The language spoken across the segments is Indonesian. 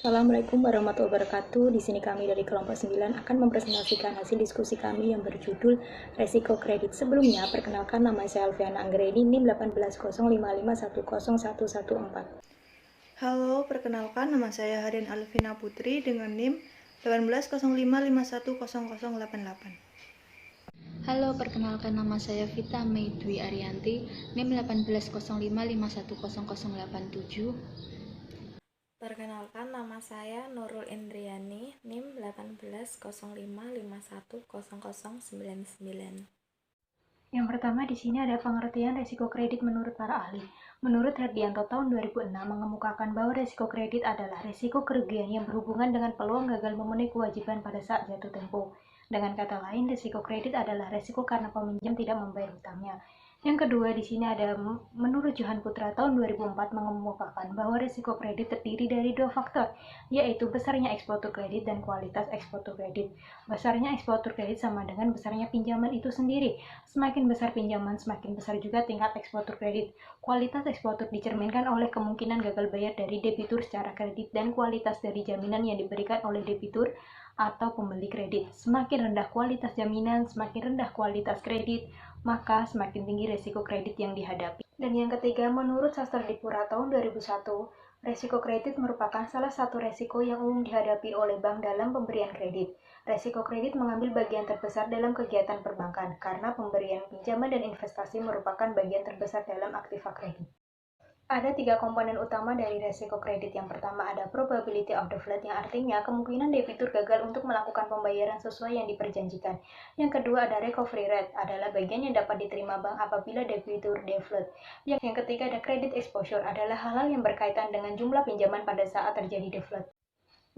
Assalamualaikum warahmatullahi wabarakatuh. Di sini kami dari kelompok 9 akan mempresentasikan hasil diskusi kami yang berjudul Resiko Kredit. Sebelumnya, perkenalkan nama saya Alfiana Anggreni, NIM 1805510114. Halo, perkenalkan nama saya Harin Alvina Putri dengan NIM 1805510088. Halo, perkenalkan nama saya Vita Mei Dwi Arianti, NIM 1805510087. Perkenalkan, nama saya Nurul Indriani, NIM 1805510099. Yang pertama di sini ada pengertian resiko kredit menurut para ahli. Menurut Herdianto tahun 2006 mengemukakan bahwa resiko kredit adalah resiko kerugian yang berhubungan dengan peluang gagal memenuhi kewajiban pada saat jatuh tempo. Dengan kata lain, resiko kredit adalah resiko karena peminjam tidak membayar hutangnya. Yang kedua di sini ada menurut Johan Putra tahun 2004 mengemukakan bahwa resiko kredit terdiri dari dua faktor, yaitu besarnya eksposur kredit dan kualitas eksposur kredit. Besarnya eksposur kredit sama dengan besarnya pinjaman itu sendiri. Semakin besar pinjaman, semakin besar juga tingkat eksposur kredit. Kualitas eksposur dicerminkan oleh kemungkinan gagal bayar dari debitur secara kredit dan kualitas dari jaminan yang diberikan oleh debitur atau pembeli kredit. Semakin rendah kualitas jaminan, semakin rendah kualitas kredit, maka semakin tinggi resiko kredit yang dihadapi. Dan yang ketiga, menurut Sastradipura tahun 2001, resiko kredit merupakan salah satu resiko yang umum dihadapi oleh bank dalam pemberian kredit. Resiko kredit mengambil bagian terbesar dalam kegiatan perbankan karena pemberian pinjaman dan investasi merupakan bagian terbesar dalam aktiva kredit. Ada tiga komponen utama dari resiko kredit. Yang pertama ada probability of default, yang artinya kemungkinan debitur gagal untuk melakukan pembayaran sesuai yang diperjanjikan. Yang kedua ada recovery rate, adalah bagian yang dapat diterima bank apabila debitur default. Yang ketiga ada credit exposure, adalah hal-hal yang berkaitan dengan jumlah pinjaman pada saat terjadi default.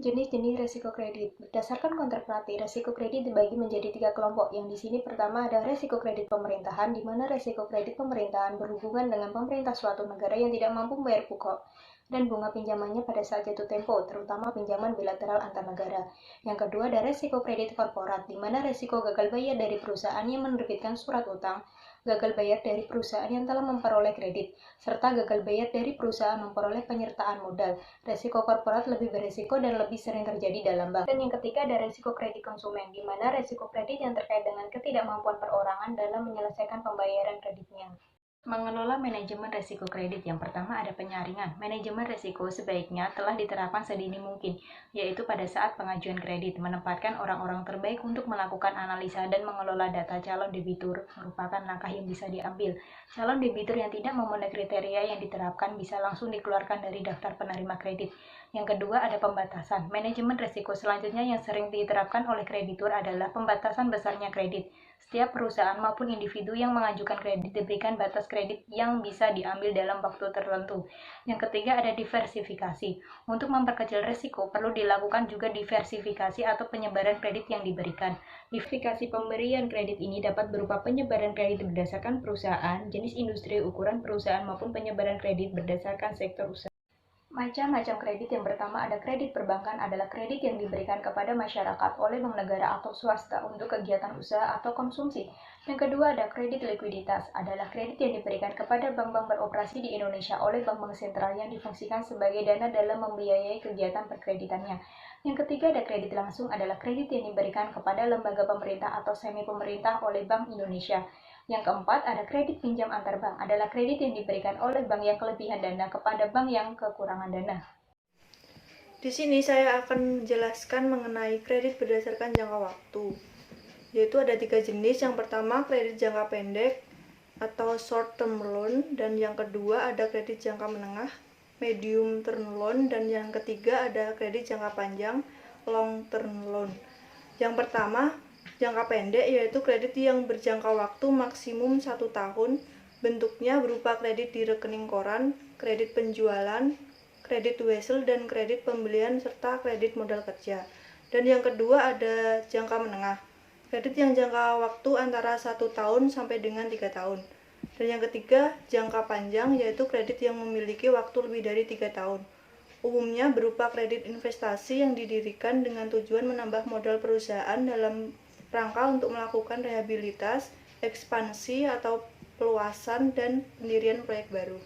Jenis-jenis resiko kredit. Berdasarkan kontrapelati, resiko kredit dibagi menjadi tiga kelompok. Yang di sini pertama ada resiko kredit pemerintahan, di mana resiko kredit pemerintahan berhubungan dengan pemerintah suatu negara yang tidak mampu membayar pokok dan bunga pinjamannya pada saat jatuh tempo, terutama pinjaman bilateral antar negara. Yang kedua ada resiko kredit korporat, di mana resiko gagal bayar dari perusahaan yang menerbitkan surat utang, gagal bayar dari perusahaan yang telah memperoleh kredit, serta gagal bayar dari perusahaan memperoleh penyertaan modal. Resiko korporat lebih beresiko dan lebih sering terjadi dalam bank. Dan yang ketiga ada resiko kredit konsumen, di mana resiko kredit yang terkait dengan ketidakmampuan perorangan dalam menyelesaikan pembayaran kreditnya. Mengelola manajemen resiko kredit. Yang pertama ada penyaringan. Manajemen resiko sebaiknya telah diterapkan sedini mungkin, yaitu pada saat pengajuan kredit. Menempatkan orang-orang terbaik untuk melakukan analisa dan mengelola data calon debitur merupakan langkah yang bisa diambil. Calon debitur yang tidak memenuhi kriteria yang diterapkan bisa langsung dikeluarkan dari daftar penerima kredit. Yang kedua ada pembatasan. Manajemen resiko selanjutnya yang sering diterapkan oleh kreditur adalah pembatasan besarnya kredit. Setiap perusahaan maupun individu yang mengajukan kredit diberikan batas kredit yang bisa diambil dalam waktu tertentu. Yang ketiga ada diversifikasi. Untuk memperkecil risiko, perlu dilakukan juga diversifikasi atau penyebaran kredit yang diberikan. Diversifikasi pemberian kredit ini dapat berupa penyebaran kredit berdasarkan perusahaan, jenis industri, ukuran perusahaan, maupun penyebaran kredit berdasarkan sektor usaha. Macam-macam kredit. Yang pertama ada kredit perbankan, adalah kredit yang diberikan kepada masyarakat oleh bank negara atau swasta untuk kegiatan usaha atau konsumsi. Yang kedua ada kredit likuiditas, adalah kredit yang diberikan kepada bank-bank beroperasi di Indonesia oleh bank-bank sentral yang difungsikan sebagai dana dalam membiayai kegiatan perkreditannya. Yang ketiga ada kredit langsung, adalah kredit yang diberikan kepada lembaga pemerintah atau semi pemerintah oleh Bank Indonesia. Yang keempat ada kredit pinjam antar bank, adalah kredit yang diberikan oleh bank yang kelebihan dana kepada bank yang kekurangan dana. Di sini saya akan menjelaskan mengenai kredit berdasarkan jangka waktu, yaitu ada tiga jenis. Yang pertama kredit jangka pendek atau short term loan, dan yang kedua ada kredit jangka menengah medium term loan, dan yang ketiga ada kredit jangka panjang long term loan. Yang pertama jangka pendek, yaitu kredit yang berjangka waktu maksimum 1 tahun, bentuknya berupa kredit di rekening koran, kredit penjualan, kredit wesel, dan kredit pembelian, serta kredit modal kerja. Dan yang kedua ada jangka menengah, kredit yang jangka waktu antara 1 tahun sampai dengan 3 tahun. Dan yang ketiga jangka panjang, yaitu kredit yang memiliki waktu lebih dari 3 tahun. Umumnya berupa kredit investasi yang didirikan dengan tujuan menambah modal perusahaan dalam rangka untuk melakukan rehabilitas, ekspansi atau peluasan, dan pendirian proyek baru.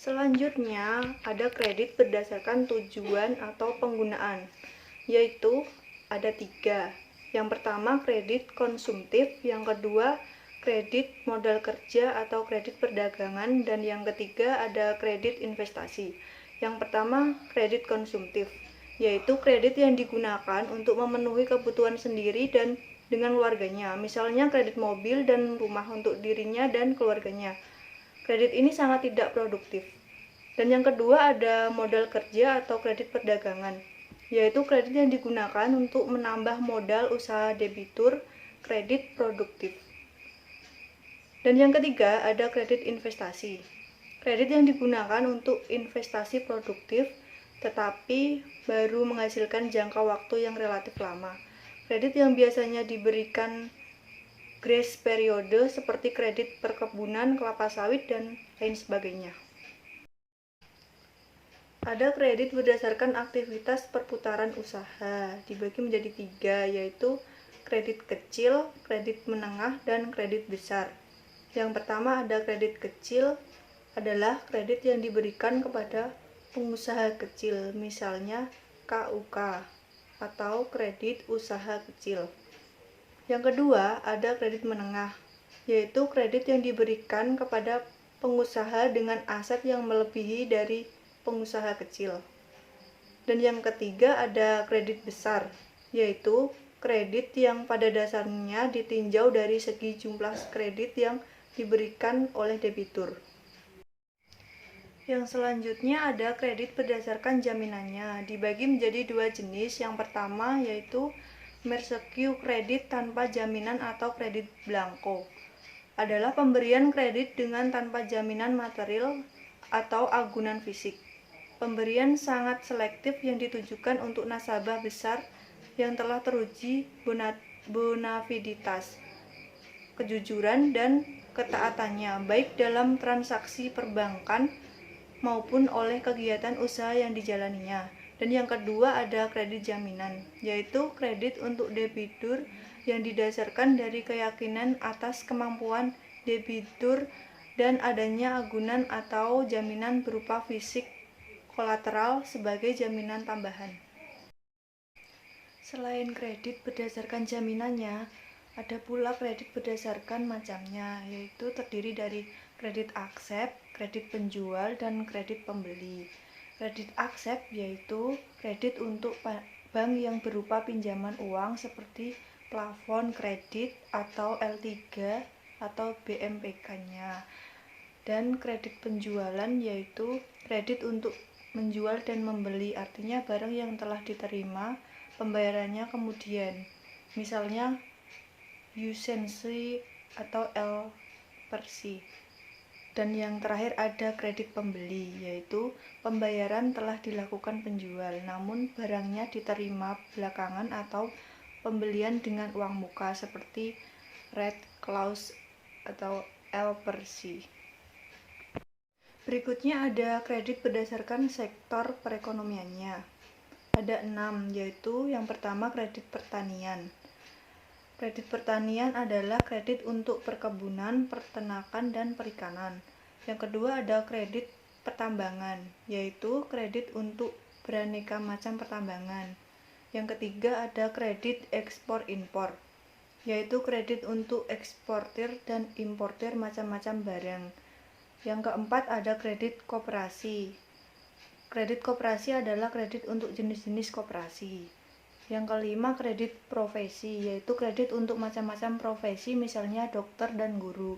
Selanjutnya, ada kredit berdasarkan tujuan atau penggunaan, yaitu ada 3. Yang pertama, kredit konsumtif, yang kedua, kredit modal kerja atau kredit perdagangan, dan yang ketiga ada kredit investasi. Yang pertama, kredit konsumtif, yaitu kredit yang digunakan untuk memenuhi kebutuhan sendiri dan dengan keluarganya, misalnya kredit mobil dan rumah untuk dirinya dan keluarganya. Kredit ini sangat tidak produktif. Dan yang kedua ada modal kerja atau kredit perdagangan, yaitu kredit yang digunakan untuk menambah modal usaha debitur, kredit produktif. Dan yang ketiga ada kredit investasi. Kredit yang digunakan untuk investasi produktif tetapi baru menghasilkan jangka waktu yang relatif lama. Kredit yang biasanya diberikan grace periode seperti kredit perkebunan, kelapa sawit, dan lain sebagainya. Ada kredit berdasarkan aktivitas perputaran usaha, dibagi menjadi 3, yaitu kredit kecil, kredit menengah, dan kredit besar. Yang pertama ada kredit kecil, adalah kredit yang diberikan kepada pengusaha kecil, misalnya KUK atau kredit usaha kecil. Yang kedua, ada kredit menengah, yaitu kredit yang diberikan kepada pengusaha dengan aset yang melebihi dari pengusaha kecil. Dan yang ketiga, ada kredit besar, yaitu kredit yang pada dasarnya ditinjau dari segi jumlah kredit yang diberikan oleh debitur. Yang selanjutnya ada kredit berdasarkan jaminannya, dibagi menjadi 2 jenis. Yang pertama yaitu Mersecure kredit tanpa jaminan atau kredit blanko, adalah pemberian kredit dengan tanpa jaminan material atau agunan fisik. Pemberian sangat selektif yang ditujukan untuk nasabah besar yang telah teruji bonafiditas, kejujuran, dan ketaatannya, baik dalam transaksi perbankan maupun oleh kegiatan usaha yang dijalaninya. Dan yang kedua ada kredit jaminan, yaitu kredit untuk debitur yang didasarkan dari keyakinan atas kemampuan debitur dan adanya agunan atau jaminan berupa fisik kolateral sebagai jaminan tambahan. Selain kredit berdasarkan jaminannya, ada pula kredit berdasarkan macamnya, yaitu terdiri dari kredit aksep, kredit penjual, dan kredit pembeli. Kredit aksep yaitu kredit untuk bank yang berupa pinjaman uang seperti plafon kredit atau L3 atau BMPK-nya. Dan kredit penjualan yaitu kredit untuk menjual dan membeli, artinya barang yang telah diterima pembayarannya kemudian, misalnya usensi atau L per C. Dan yang terakhir ada kredit pembeli, yaitu pembayaran telah dilakukan penjual namun barangnya diterima belakangan atau pembelian dengan uang muka seperti red clause atau L per C. Berikutnya ada kredit berdasarkan sektor perekonomiannya. Ada 6, yaitu yang pertama kredit pertanian. Kredit pertanian adalah kredit untuk perkebunan, peternakan, dan perikanan. Yang kedua ada kredit pertambangan, yaitu kredit untuk beraneka macam pertambangan. Yang ketiga ada kredit ekspor-impor, yaitu kredit untuk eksportir dan importir macam-macam barang. Yang keempat ada kredit koperasi. Kredit koperasi adalah kredit untuk jenis-jenis koperasi. Yang kelima kredit profesi, yaitu kredit untuk macam-macam profesi, misalnya dokter dan guru.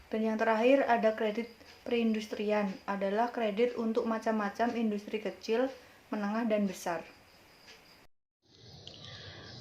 Dan yang terakhir ada kredit perindustrian, adalah kredit untuk macam-macam industri kecil, menengah, dan besar.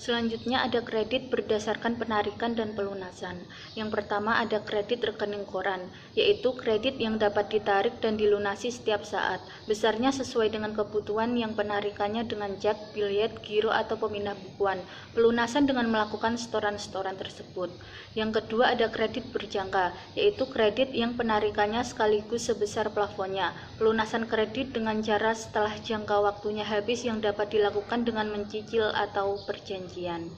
Selanjutnya ada kredit berdasarkan penarikan dan pelunasan. Yang pertama ada kredit rekening koran, yaitu kredit yang dapat ditarik dan dilunasi setiap saat. Besarnya sesuai dengan kebutuhan, yang penarikannya dengan cek, biljet, giro, atau pemindah bukuan. Pelunasan dengan melakukan setoran-setoran tersebut. Yang kedua ada kredit berjangka, yaitu kredit yang penarikannya sekaligus sebesar plafonnya. Pelunasan kredit dengan cara setelah jangka waktunya habis yang dapat dilakukan dengan mencicil atau perjanjian.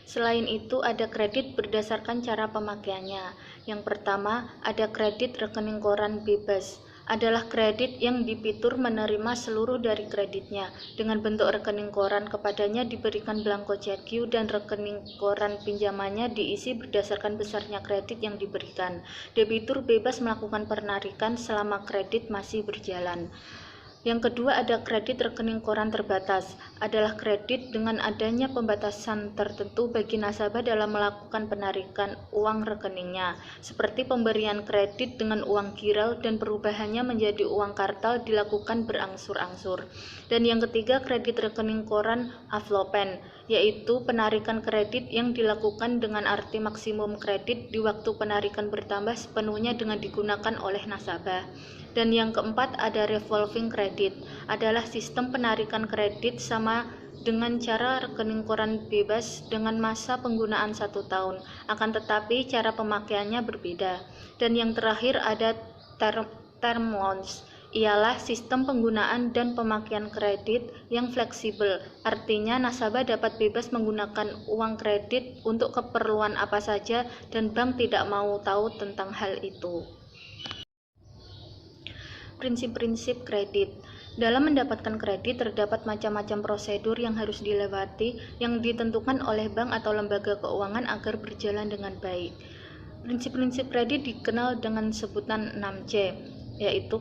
Selain itu, ada kredit berdasarkan cara pemakaiannya. Yang pertama, ada kredit rekening koran bebas. Adalah kredit yang debitur menerima seluruh dari kreditnya. Dengan bentuk rekening koran, kepadanya diberikan belangko CQ dan rekening koran pinjamannya diisi berdasarkan besarnya kredit yang diberikan. Debitur bebas melakukan penarikan selama kredit masih berjalan. Yang kedua, ada kredit rekening koran terbatas. Adalah kredit dengan adanya pembatasan tertentu bagi nasabah dalam melakukan penarikan uang rekeningnya, seperti pemberian kredit dengan uang giral dan perubahannya menjadi uang kartal dilakukan berangsur-angsur. Dan yang ketiga, kredit rekening koran aflopen, yaitu penarikan kredit yang dilakukan dengan arti maksimum kredit di waktu penarikan bertambah sepenuhnya dengan digunakan oleh nasabah. Dan yang keempat, ada revolving credit, adalah sistem penarikan kredit sama dengan cara rekening koran bebas dengan masa penggunaan 1 tahun, akan tetapi cara pemakaiannya berbeda. Dan yang terakhir ada term loans, ialah sistem penggunaan dan pemakaian kredit yang fleksibel, artinya nasabah dapat bebas menggunakan uang kredit untuk keperluan apa saja dan bank tidak mau tahu tentang hal itu. Prinsip-prinsip kredit. Dalam mendapatkan kredit terdapat macam-macam prosedur yang harus dilewati yang ditentukan oleh bank atau lembaga keuangan agar berjalan dengan baik. Prinsip-prinsip kredit dikenal dengan sebutan 6C, yaitu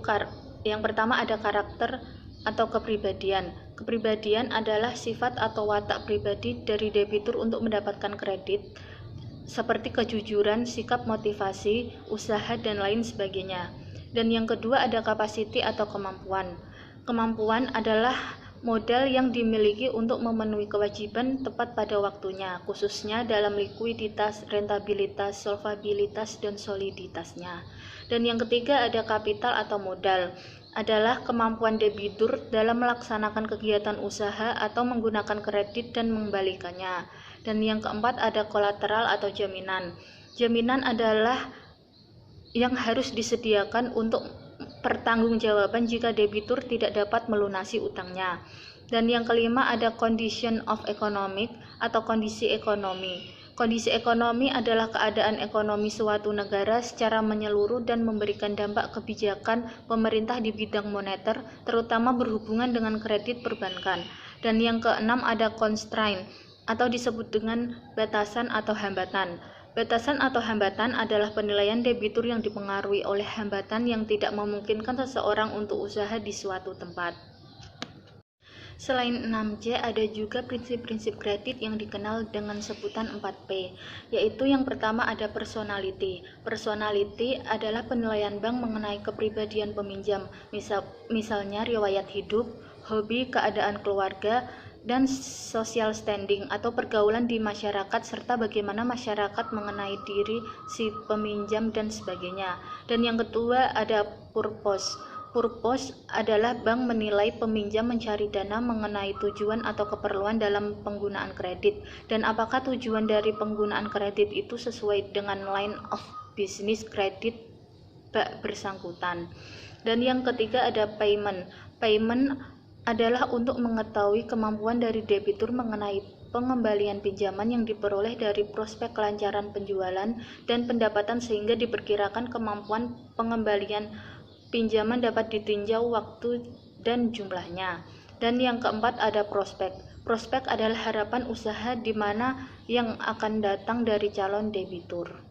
yang pertama ada karakter atau kepribadian. Kepribadian adalah sifat atau watak pribadi dari debitur untuk mendapatkan kredit, seperti kejujuran, sikap, motivasi, usaha, dan lain sebagainya. Dan yang kedua ada capacity atau kemampuan. Kemampuan adalah modal yang dimiliki untuk memenuhi kewajiban tepat pada waktunya, khususnya dalam likuiditas, rentabilitas, solvabilitas, dan soliditasnya. Dan yang ketiga ada kapital atau modal, adalah kemampuan debitur dalam melaksanakan kegiatan usaha atau menggunakan kredit dan mengembalikannya. Dan yang keempat ada kolateral atau jaminan. Jaminan adalah yang harus disediakan untuk pertanggungjawaban jika debitur tidak dapat melunasi utangnya. Dan yang kelima ada condition of economic atau kondisi ekonomi. Kondisi ekonomi adalah keadaan ekonomi suatu negara secara menyeluruh dan memberikan dampak kebijakan pemerintah di bidang moneter, terutama berhubungan dengan kredit perbankan. Dan yang keenam ada constraint atau disebut dengan batasan atau hambatan. Batasan atau hambatan adalah penilaian debitur yang dipengaruhi oleh hambatan yang tidak memungkinkan seseorang untuk usaha di suatu tempat. Selain 6C, ada juga prinsip-prinsip kredit yang dikenal dengan sebutan 4P, yaitu yang pertama ada personality. Personality adalah penilaian bank mengenai kepribadian peminjam, misalnya riwayat hidup, hobi, keadaan keluarga, dan social standing atau pergaulan di masyarakat serta bagaimana masyarakat mengenai diri si peminjam dan sebagainya. Dan yang kedua ada purpose. Purpose adalah bank menilai peminjam mencari dana mengenai tujuan atau keperluan dalam penggunaan kredit dan apakah tujuan dari penggunaan kredit itu sesuai dengan line of business kredit bersangkutan. Dan yang ketiga ada payment. Payment adalah untuk mengetahui kemampuan dari debitur mengenai pengembalian pinjaman yang diperoleh dari prospek kelancaran penjualan dan pendapatan sehingga diperkirakan kemampuan pengembalian pinjaman dapat ditinjau waktu dan jumlahnya. Dan yang keempat ada prospek. Prospek adalah harapan usaha di mana yang akan datang dari calon debitur.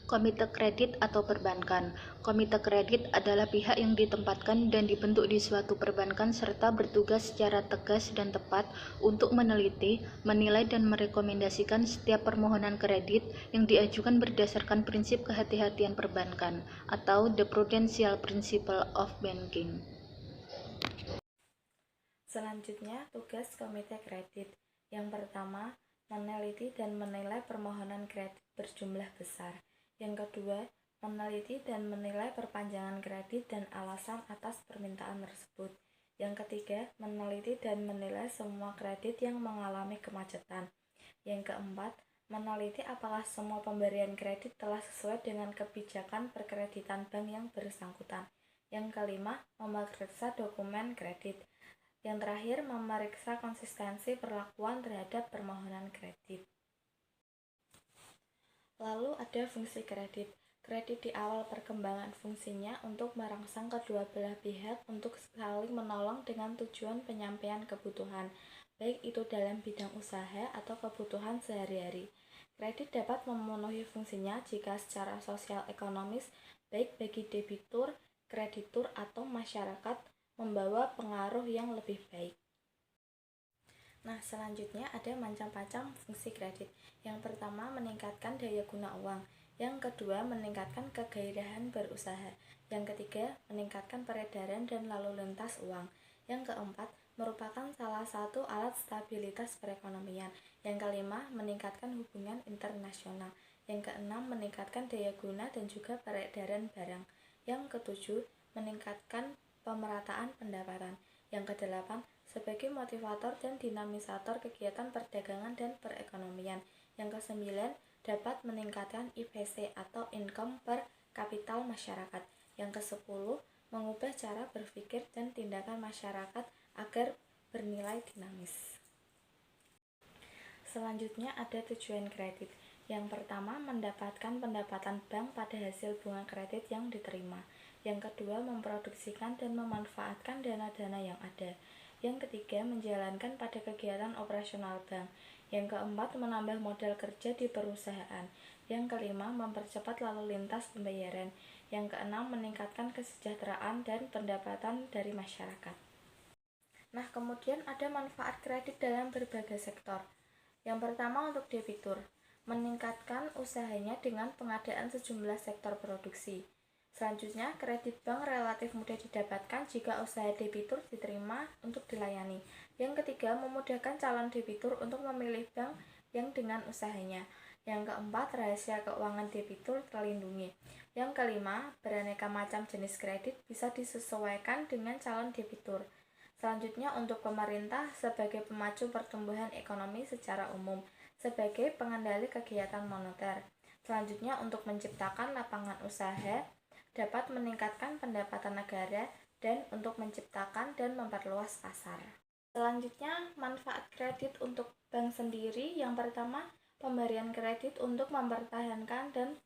Komite kredit atau perbankan. Komite kredit adalah pihak yang ditempatkan dan dibentuk di suatu perbankan serta bertugas secara tegas dan tepat untuk meneliti, menilai, dan merekomendasikan setiap permohonan kredit yang diajukan berdasarkan prinsip kehati-hatian perbankan atau the prudential principle of banking. Selanjutnya, tugas komite kredit. Yang pertama, meneliti dan menilai permohonan kredit berjumlah besar. Yang kedua, meneliti dan menilai perpanjangan kredit dan alasan atas permintaan tersebut. Yang ketiga, meneliti dan menilai semua kredit yang mengalami kemacetan. Yang keempat, meneliti apakah semua pemberian kredit telah sesuai dengan kebijakan perkreditan bank yang bersangkutan. Yang kelima, memeriksa dokumen kredit. Yang terakhir, memeriksa konsistensi perlakuan terhadap permohonan kredit. Lalu ada fungsi kredit. Kredit di awal perkembangan fungsinya untuk merangsang kedua belah pihak untuk saling menolong dengan tujuan penyampaian kebutuhan, baik itu dalam bidang usaha atau kebutuhan sehari-hari. Kredit dapat memenuhi fungsinya jika secara sosial ekonomis, baik bagi debitur, kreditur, atau masyarakat, membawa pengaruh yang lebih baik. Nah, selanjutnya ada macam-macam fungsi kredit. Yang pertama, meningkatkan daya guna uang. Yang kedua, meningkatkan kegairahan berusaha. Yang ketiga, meningkatkan peredaran dan lalu lintas uang. Yang keempat, merupakan salah satu alat stabilitas perekonomian. Yang kelima, meningkatkan hubungan internasional. Yang keenam, meningkatkan daya guna dan juga peredaran barang. Yang ketujuh, meningkatkan pemerataan pendapatan. Yang kedelapan, sebagai motivator dan dinamisator kegiatan perdagangan dan perekonomian. Yang kesembilan, dapat meningkatkan IPC atau income per kapital masyarakat. Yang kesepuluh, mengubah cara berpikir dan tindakan masyarakat agar bernilai dinamis. Selanjutnya ada tujuan kredit. Yang pertama, mendapatkan pendapatan bank pada hasil bunga kredit yang diterima. Yang kedua, memproduksikan dan memanfaatkan dana-dana yang ada. Yang ketiga, menjalankan pada kegiatan operasional bank. Yang keempat, menambah modal kerja di perusahaan. Yang kelima, mempercepat lalu lintas pembayaran. Yang keenam, meningkatkan kesejahteraan dan pendapatan dari masyarakat. Nah, kemudian ada manfaat kredit dalam berbagai sektor. Yang pertama, untuk debitur, meningkatkan usahanya dengan pengadaan sejumlah sektor produksi. Selanjutnya, kredit bank relatif mudah didapatkan jika usaha debitur diterima untuk dilayani. Yang ketiga, memudahkan calon debitur untuk memilih bank yang dengan usahanya. Yang keempat, rahasia keuangan debitur terlindungi. Yang kelima, beraneka macam jenis kredit bisa disesuaikan dengan calon debitur. Selanjutnya, untuk pemerintah sebagai pemacu pertumbuhan ekonomi secara umum, sebagai pengendali kegiatan moneter. Selanjutnya, untuk menciptakan lapangan usaha, dapat meningkatkan pendapatan negara, dan untuk menciptakan dan memperluas pasar. Selanjutnya, manfaat kredit untuk bank sendiri. Yang pertama, pemberian kredit untuk mempertahankan dan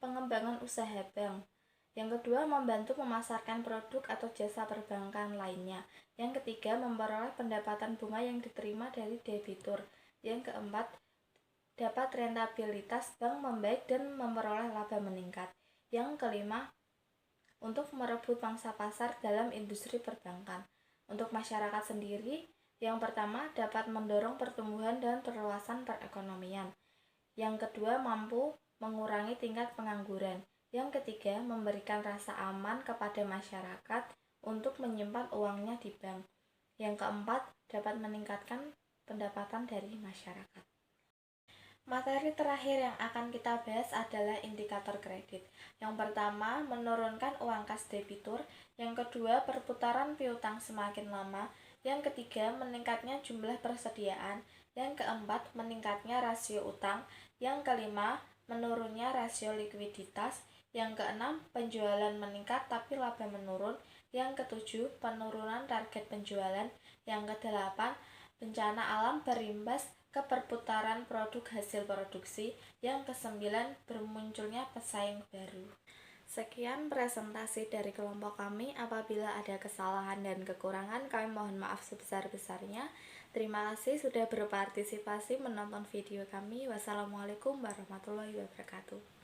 pengembangan usaha bank. Yang kedua, membantu memasarkan produk atau jasa perbankan lainnya. Yang ketiga, memperoleh pendapatan bunga yang diterima dari debitur. Yang keempat, dapat rentabilitas bank membaik dan memperoleh laba meningkat. Yang kelima, untuk merebut pangsa pasar dalam industri perbankan. Untuk masyarakat sendiri, yang pertama dapat mendorong pertumbuhan dan perluasan perekonomian. Yang kedua, mampu mengurangi tingkat pengangguran. Yang ketiga, memberikan rasa aman kepada masyarakat untuk menyimpan uangnya di bank. Yang keempat, dapat meningkatkan pendapatan dari masyarakat. Materi terakhir yang akan kita bahas adalah indikator kredit. Yang pertama, menurunkan uang kas debitur. Yang kedua, perputaran piutang semakin lama. Yang ketiga, meningkatnya jumlah persediaan. Yang keempat, meningkatnya rasio utang. Yang kelima, menurunnya rasio likuiditas. Yang keenam, penjualan meningkat tapi laba menurun. Yang ketujuh, penurunan target penjualan. Yang kedelapan, bencana alam berimbas ke perputaran produk hasil produksi. Yang kesembilan, bermunculnya pesaing baru. Sekian presentasi dari kelompok kami. Apabila ada kesalahan dan kekurangan, kami mohon maaf sebesar-besarnya. Terima kasih sudah berpartisipasi menonton video kami. Wassalamualaikum warahmatullahi wabarakatuh.